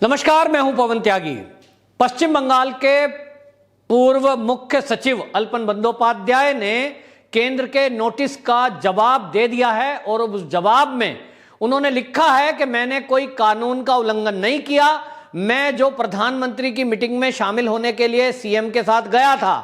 नमस्कार, मैं हूं पवन त्यागी। पश्चिम बंगाल के पूर्व मुख्य सचिव अल्पन बंदोपाध्याय ने केंद्र के नोटिस का जवाब दे दिया है और उस जवाब में उन्होंने लिखा है कि मैंने कोई कानून का उल्लंघन नहीं किया। मैं जो प्रधानमंत्री की मीटिंग में शामिल होने के लिए सीएम के साथ गया था,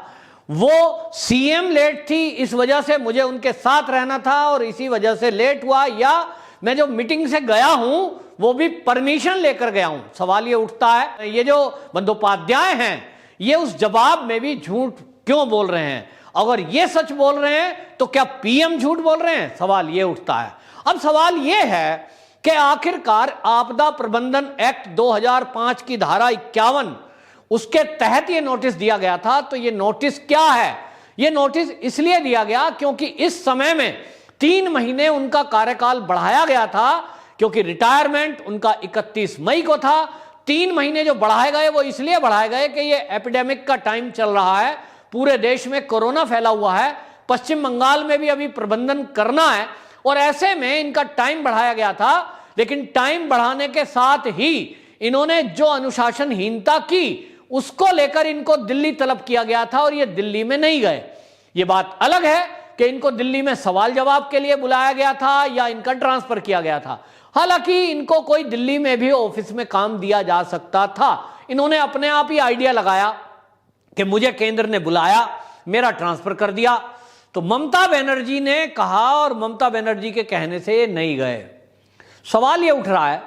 वो सीएम लेट थी, इस वजह से मुझे उनके साथ रहना था और इसी वजह से लेट हुआ, या मैं जो मीटिंग से गया हूं वो भी परमिशन लेकर गया हूं। सवाल ये उठता है, ये जो बंदोपाध्याय हैं ये उस जवाब में भी झूठ क्यों बोल रहे हैं? अगर ये सच बोल रहे हैं तो क्या पीएम झूठ बोल रहे हैं? सवाल ये उठता है। अब सवाल ये है कि आखिरकार आपदा प्रबंधन एक्ट 2005 की धारा 51 उसके तहत ये नोटिस दिया गया था। तो ये नोटिस क्या है? ये नोटिस इसलिए दिया गया क्योंकि इस समय में 3 महीने उनका कार्यकाल बढ़ाया गया था, क्योंकि रिटायरमेंट उनका 31 मई को था। 3 महीने जो बढ़ाए गए वो इसलिए बढ़ाए गए कि ये एपिडेमिक का टाइम चल रहा है, पूरे देश में कोरोना फैला हुआ है, पश्चिम बंगाल में भी अभी प्रबंधन करना है और ऐसे में इनका टाइम बढ़ाया गया था। लेकिन टाइम बढ़ाने के साथ ही इन्होंने जो अनुशासनहीनता की उसको लेकर इनको दिल्ली तलब किया गया था और ये दिल्ली में नहीं गए। ये बात अलग है कि इनको दिल्ली में सवाल जवाब के लिए बुलाया गया था या इनका ट्रांसफर किया गया था। हालांकि इनको कोई दिल्ली में भी ऑफिस में काम दिया जा सकता था। इन्होंने अपने आप ही आइडिया लगाया कि मुझे केंद्र ने बुलाया, मेरा ट्रांसफर कर दिया। तो ममता बनर्जी ने कहा और ममता बनर्जी के कहने से ये नहीं गए। सवाल ये उठ रहा है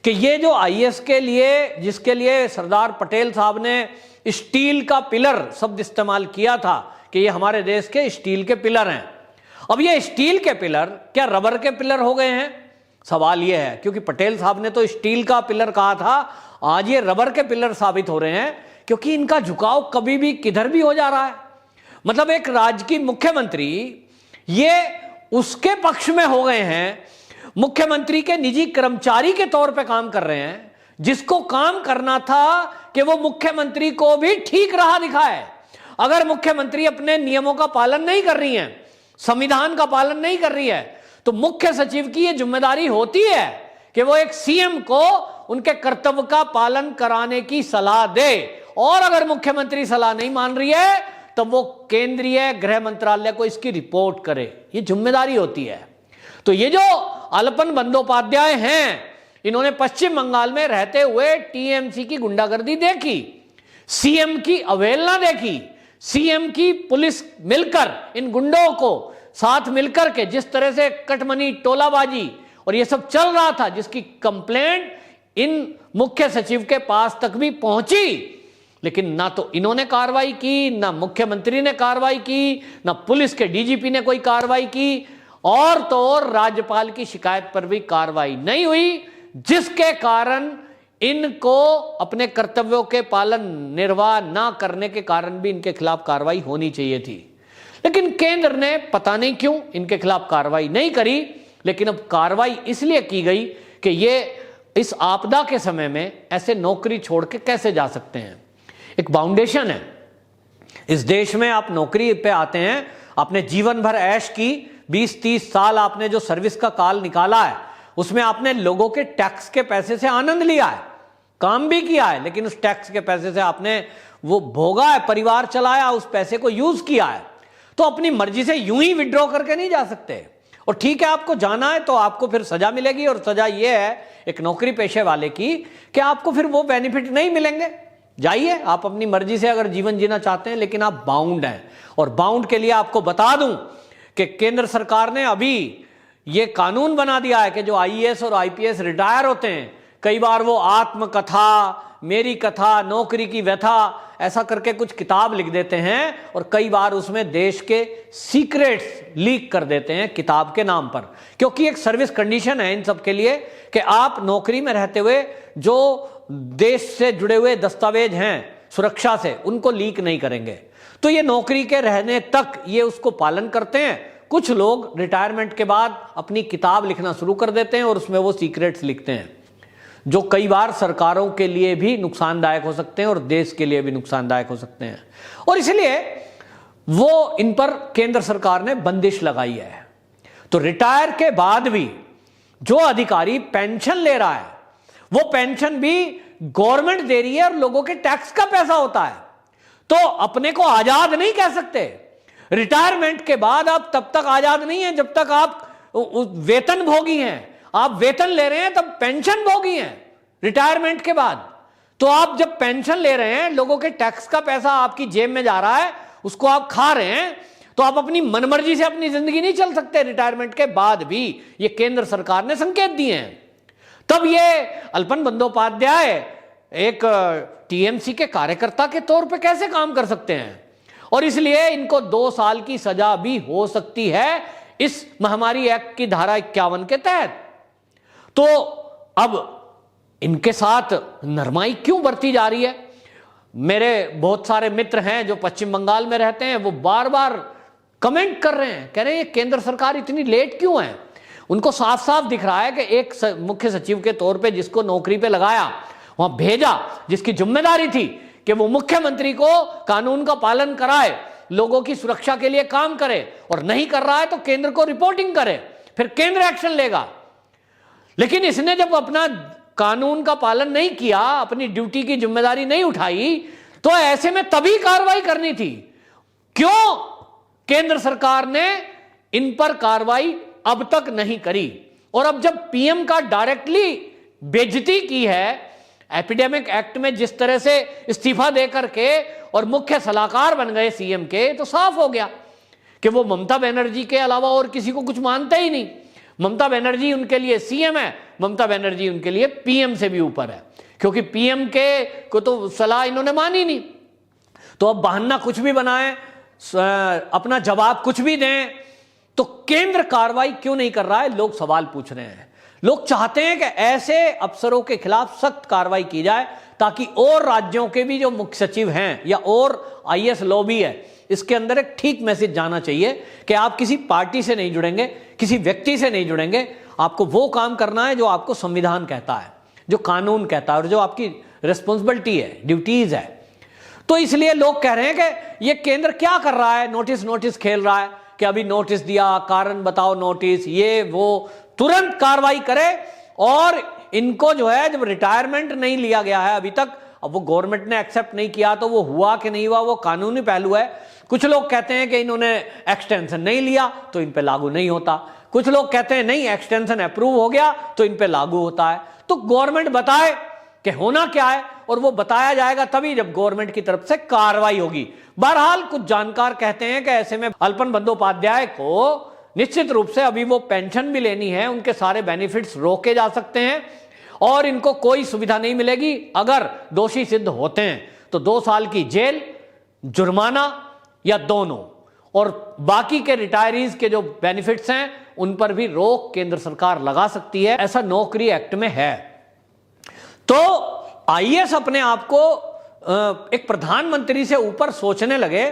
कि ये जो आईएएस के लिए, जिसके लिए सरदार पटेल साहब ने स्टील का पिलर शब्द इस्तेमाल किया था कि ये हमारे देश के स्टील के पिलर हैं, अब ये स्टील के पिलर क्या रबर के पिलर हो गए हैं? सवाल ये है, क्योंकि पटेल साहब ने तो स्टील का पिलर कहा था, आज ये रबर के पिलर साबित हो रहे हैं, क्योंकि इनका झुकाव कभी भी किधर भी हो जा रहा है। मतलब एक राज्य की मुख्यमंत्री ये उसके पक्ष में हो गए हैं, मुख्यमंत्री के निजी कर्मचारी के तौर पे काम कर रहे हैं, जिसको काम करना था कि वो मुख्यमंत्री को भी ठीक राह दिखाए। अगर मुख्यमंत्री अपने नियमों का पालन नहीं कर रही है, संविधान का पालन नहीं कर रही है, तो मुख्य सचिव की यह जिम्मेदारी होती है कि वो एक सीएम को उनके कर्तव्य का पालन कराने की सलाह दे। और अगर मुख्यमंत्री सलाह नहीं मान रही है तो वो केंद्रीय गृह मंत्रालय को इसकी रिपोर्ट करे, ये जिम्मेदारी होती है। तो ये जो अल्पन बंदोपाध्याय हैं, इन्होंने पश्चिम बंगाल में रहते हुए टीएमसी की गुंडागर्दी देखी, सीएम की अवहेलना देखी, सीएम की पुलिस मिलकर इन गुंडों को साथ मिलकर के जिस तरह से कटमनी टोलाबाजी और ये सब चल रहा था, जिसकी कंप्लेंट इन मुख्य सचिव के पास तक भी पहुंची, लेकिन ना तो इन्होंने कार्रवाई की, ना मुख्यमंत्री ने कार्रवाई की, ना पुलिस के डीजीपी ने कोई कार्रवाई की, और तो और राज्यपाल की शिकायत पर भी कार्रवाई नहीं हुई, जिसके कारण इनको अपने कर्तव्यों के पालन निर्वाह ना करने के कारण भी इनके खिलाफ कार्रवाई होनी चाहिए थी। लेकिन केंद्र ने पता नहीं क्यों इनके खिलाफ कार्रवाई नहीं करी। लेकिन अब कार्रवाई इसलिए की गई कि ये इस आपदा के समय में ऐसे नौकरी छोड़ के कैसे जा सकते हैं। एक फाउंडेशन है इस देश में, आप नौकरी पे आते हैं, आपने जीवन भर ऐश की, 20-30 साल आपने जो सर्विस का काल निकाला है, उसमें आपने लोगों के टैक्स के पैसे से आनंद लिया है, काम भी किया है, लेकिन उस टैक्स के पैसे से आपने वो भोगा है, परिवार चलाया, उस पैसे को यूज किया है। तो अपनी मर्जी से यूं ही विड्रॉ करके नहीं जा सकते। और ठीक है, आपको जाना है तो आपको फिर सजा मिलेगी, और सजा ये है एक नौकरी पेशे वाले की कि आपको फिर वो बेनिफिट नहीं मिलेंगे। जाइए, आप अपनी मर्जी से अगर जीवन जीना चाहते हैं, लेकिन आप बाउंड हैं। और बाउंड के लिए आपको बता दूं कि केंद्र सरकार ने अभी ये कानून बना दिया है कि जो आईएएस और आईपीएस रिटायर होते हैं, कई बार वो आत्मकथा, मेरी कथा, नौकरी की व्यथा ऐसा करके कुछ किताब लिख देते हैं और कई बार उसमें देश के सीक्रेट्स लीक कर देते हैं किताब के नाम पर, क्योंकि एक सर्विस कंडीशन है इन सब के लिए कि आप नौकरी में रहते हुए जो देश से जुड़े हुए दस्तावेज हैं सुरक्षा से, उनको लीक नहीं करेंगे। तो ये नौकरी के रहने तक ये उसको पालन करते हैं। कुछ लोग रिटायरमेंट के बाद अपनी किताब लिखना शुरू कर देते हैं और उसमें वो सीक्रेट्स लिखते हैं, जो कई बार सरकारों के लिए भी नुकसानदायक हो सकते हैं और देश के लिए भी नुकसानदायक हो सकते हैं। और इसलिए वो इन पर केंद्र सरकार ने बंदिश लगाई है। तो रिटायर के बाद भी जो अधिकारी पेंशन ले रहा है वो पेंशन भी गवर्नमेंट दे रही है और लोगों के टैक्स का पैसा होता है। तो अपने को आजाद नहीं कह सकते। रिटायरमेंट के बाद आप तब तक आजाद नहीं है जब तक आप वेतन भोगी हैं। आप वेतन ले रहे हैं तब पेंशन भोगी हैं रिटायरमेंट के बाद। तो आप जब पेंशन ले रहे हैं, लोगों के टैक्स का पैसा आपकी जेब में जा रहा है, उसको आप खा रहे हैं, तो आप अपनी मनमर्जी से अपनी जिंदगी नहीं चल सकते रिटायरमेंट के बाद भी। ये केंद्र सरकार ने संकेत दिए हैं। तब ये अल्पन बंदोपाध्याय एक टीएमसी के कार्यकर्ता के तौर पे कैसे काम कर सकते हैं? और इसलिए इनको 2 साल की सजा भी हो सकती है इस महामारी एक्ट की धारा 51 के तहत। तो अब इनके साथ नरमाई क्यों बरती जा रही है? मेरे बहुत सारे मित्र हैं जो पश्चिम बंगाल में रहते हैं, वो बार बार कमेंट कर रहे हैं, कह रहे हैं ये केंद्र सरकार इतनी लेट क्यों है? उनको साफ साफ दिख रहा है कि एक मुख्य सचिव के तौर पे जिसको नौकरी पे लगाया, वहां भेजा, जिसकी जिम्मेदारी थी कि वो मुख्यमंत्री को कानून का पालन कराए, लोगों की सुरक्षा के लिए काम करे, और नहीं कर रहा है तो केंद्र को रिपोर्टिंग करे, फिर केंद्र एक्शन लेगा। लेकिन इसने जब अपना कानून का पालन नहीं किया, अपनी ड्यूटी की जिम्मेदारी नहीं उठाई, तो ऐसे में तभी कार्रवाई करनी थी। क्यों केंद्र सरकार ने इन पर कार्रवाई अब तक नहीं करी? और अब जब पीएम का डायरेक्टली बेइज्जती की है एपिडेमिक एक्ट में, जिस तरह से इस्तीफा देकर के और मुख्य सलाहकार बन गए सीएम के, तो साफ हो गया कि वो ममता बनर्जी के अलावा और किसी को कुछ मानते ही नहीं। ममता बनर्जी उनके लिए सीएम है, ममता बनर्जी उनके लिए पीएम से भी ऊपर है, क्योंकि पीएम के को तो सलाह इन्होंने मानी नहीं। तो अब बहाना कुछ भी बनाएं, अपना जवाब कुछ भी दें, तो केंद्र कार्रवाई क्यों नहीं कर रहा है? लोग सवाल पूछ रहे हैं। लोग चाहते हैं कि ऐसे अफसरों के खिलाफ सख्त कार्रवाई की जाए, ताकि और राज्यों के भी जो मुख्य सचिव हैं या और आईएएस लॉबी है, इसके अंदर एक ठीक मैसेज जाना चाहिए कि आप किसी पार्टी से नहीं जुड़ेंगे, किसी व्यक्ति से नहीं जुड़ेंगे, आपको वो काम करना है जो आपको संविधान कहता है, जो कानून कहता है, और जो आपकी रिस्पॉन्सिबिलिटी है, ड्यूटीज है। तो इसलिए लोग कह रहे हैं कि ये केंद्र क्या कर रहा है, नोटिस खेल रहा है कि अभी नोटिस दिया, कारण बताओ नोटिस, ये वो, तुरंत कार्रवाई करे। और इनको जो है, जब रिटायरमेंट नहीं लिया गया है अभी तक, अब वो गवर्नमेंट ने एक्सेप्ट नहीं किया तो वो हुआ कि नहीं हुआ, वो कानूनी पहलू है। कुछ लोग कहते हैं कि इन्होंने एक्सटेंशन नहीं लिया तो इन पे लागू नहीं होता, कुछ लोग कहते हैं नहीं एक्सटेंशन अप्रूव हो गया तो इन पे लागू होता है। तो गवर्नमेंट बताए कि होना क्या है, और वो बताया जाएगा तभी जब गवर्नमेंट की तरफ से कार्रवाई होगी। बहरहाल कुछ जानकार कहते हैं कि ऐसे में अल्पन बंदोपाध्याय को निश्चित रूप से अभी वो पेंशन भी लेनी है, उनके सारे बेनिफिट्स रोके जा सकते हैं और इनको कोई सुविधा नहीं मिलेगी। अगर दोषी सिद्ध होते हैं तो 2 साल की जेल, जुर्माना या दोनों, और बाकी के रिटायरीज के जो बेनिफिट्स हैं उन पर भी रोक केंद्र सरकार लगा सकती है। ऐसा नौकरी एक्ट में है। तो आईएएस अपने आप को एक प्रधानमंत्री से ऊपर सोचने लगे,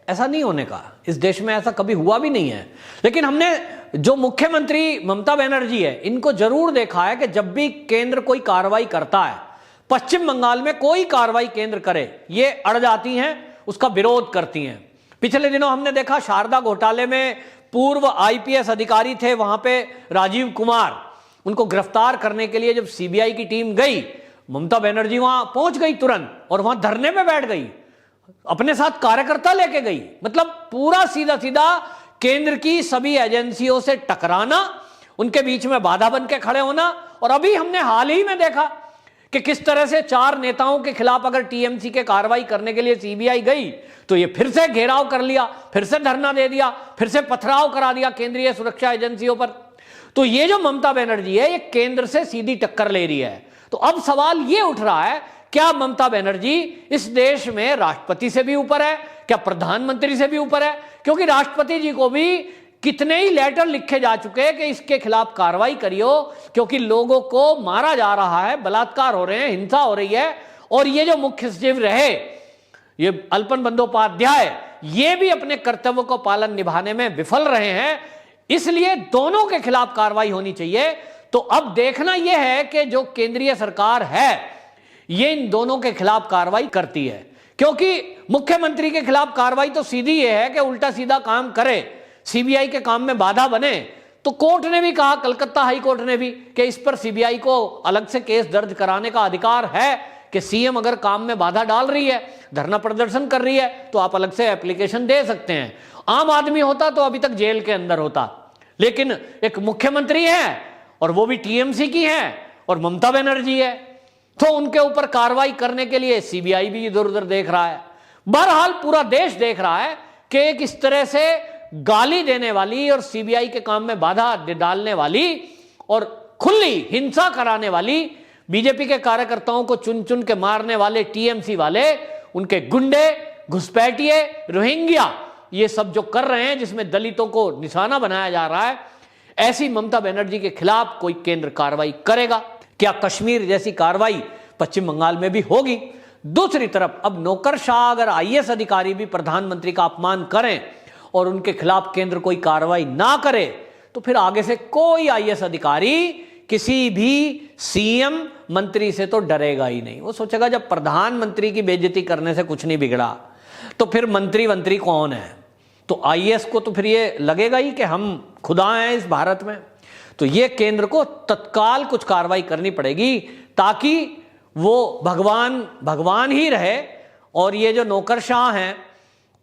ऐसा नहीं होने का। इस देश में ऐसा कभी हुआ भी नहीं है। लेकिन हमने जो मुख्यमंत्री ममता बनर्जी है, इनको जरूर देखा है कि जब भी केंद्र कोई कार्रवाई करता है, पश्चिम बंगाल में कोई कार्रवाई केंद्र करे, ये अड़ जाती हैं, उसका विरोध करती हैं। पिछले दिनों हमने देखा शारदा घोटाले में पूर्व आईपीएस अधिकारी थे वहां पे राजीव कुमार, उनको गिरफ्तार करने के लिए जब सीबीआई की टीम गई, ममता बनर्जी वहां पहुंच गई तुरंत और वहां धरने में बैठ गई, अपने साथ कार्यकर्ता लेके गई। मतलब पूरा सीधा सीधा केंद्र की सभी एजेंसियों से टकराना, उनके बीच में बाधा बन के खड़े होना। और अभी हमने हाल ही में देखा कि किस तरह से 4 नेताओं के खिलाफ अगर टीएमसी के कार्रवाई करने के लिए सीबीआई गई तो ये फिर से घेराव कर लिया, फिर से धरना दे दिया, फिर से पथराव करा दिया केंद्रीय सुरक्षा एजेंसियों पर। तो ये जो ममता बनर्जी है, ये केंद्र से सीधी टक्कर ले रही है। तो अब सवाल ये उठ रहा है, क्या ममता बनर्जी इस देश में राष्ट्रपति से भी ऊपर है, क्या प्रधानमंत्री से भी ऊपर है? क्योंकि राष्ट्रपति जी को भी कितने ही लेटर लिखे जा चुके हैं कि इसके खिलाफ कार्रवाई करियो, क्योंकि लोगों को मारा जा रहा है, बलात्कार हो रहे हैं, हिंसा हो रही है। और ये जो मुख्य सचिव रहे, ये अल्पन बंदोपाध्याय, ये भी अपने कर्तव्यों को पालन निभाने में विफल रहे हैं। इसलिए दोनों के खिलाफ कार्रवाई होनी चाहिए। तो अब देखना यह है कि जो केंद्रीय सरकार है, ये इन दोनों के खिलाफ कार्रवाई करती है। क्योंकि मुख्यमंत्री के खिलाफ कार्रवाई तो सीधी ये है कि उल्टा सीधा काम करे, सीबीआई के काम में बाधा बने, तो कोर्ट ने भी कहा, कलकत्ता हाई कोर्ट ने भी, कि इस पर सीबीआई को अलग से केस दर्ज कराने का अधिकार है कि सीएम अगर काम में बाधा डाल रही है, धरना प्रदर्शन कर रही है, तो आप अलग से एप्लीकेशन दे सकते हैं। आम आदमी होता तो अभी तक जेल के अंदर होता, लेकिन एक मुख्यमंत्री है और वो भी टीएमसी की है और ममता बनर्जी है, तो उनके ऊपर कार्रवाई करने के लिए सीबीआई भी इधर उधर देख रहा है। बहरहाल पूरा देश देख रहा है कि एक इस तरह से गाली देने वाली और सीबीआई के काम में बाधा डालने वाली और खुली हिंसा कराने वाली, बीजेपी के कार्यकर्ताओं को चुन चुन के मारने वाले टीएमसी वाले, उनके गुंडे, घुसपैठिए, रोहिंग्या, ये सब जो कर रहे हैं, जिसमें दलितों को निशाना बनाया जा रहा है, ऐसी ममता बनर्जी के खिलाफ कोई केंद्र कार्रवाई करेगा? क्या कश्मीर जैसी कार्रवाई पश्चिम बंगाल में भी होगी? दूसरी तरफ अब नौकरशाह अगर आईएएस अधिकारी भी प्रधानमंत्री का अपमान करें और उनके खिलाफ केंद्र कोई कार्रवाई ना करे, तो फिर आगे से कोई आईएएस अधिकारी किसी भी सीएम मंत्री से तो डरेगा ही नहीं। वो सोचेगा जब प्रधानमंत्री की बेइज्जती करने से कुछ नहीं बिगड़ा, तो फिर मंत्री कौन है? तो आईएएस को तो फिर ये लगेगा ही कि हम खुदा हैं इस भारत में। तो ये केंद्र को तत्काल कुछ कार्रवाई करनी पड़ेगी, ताकि वो भगवान ही रहे और ये जो नौकरशाह हैं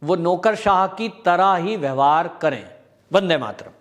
वो नौकरशाह की तरह ही व्यवहार करें। वंदे मातरम।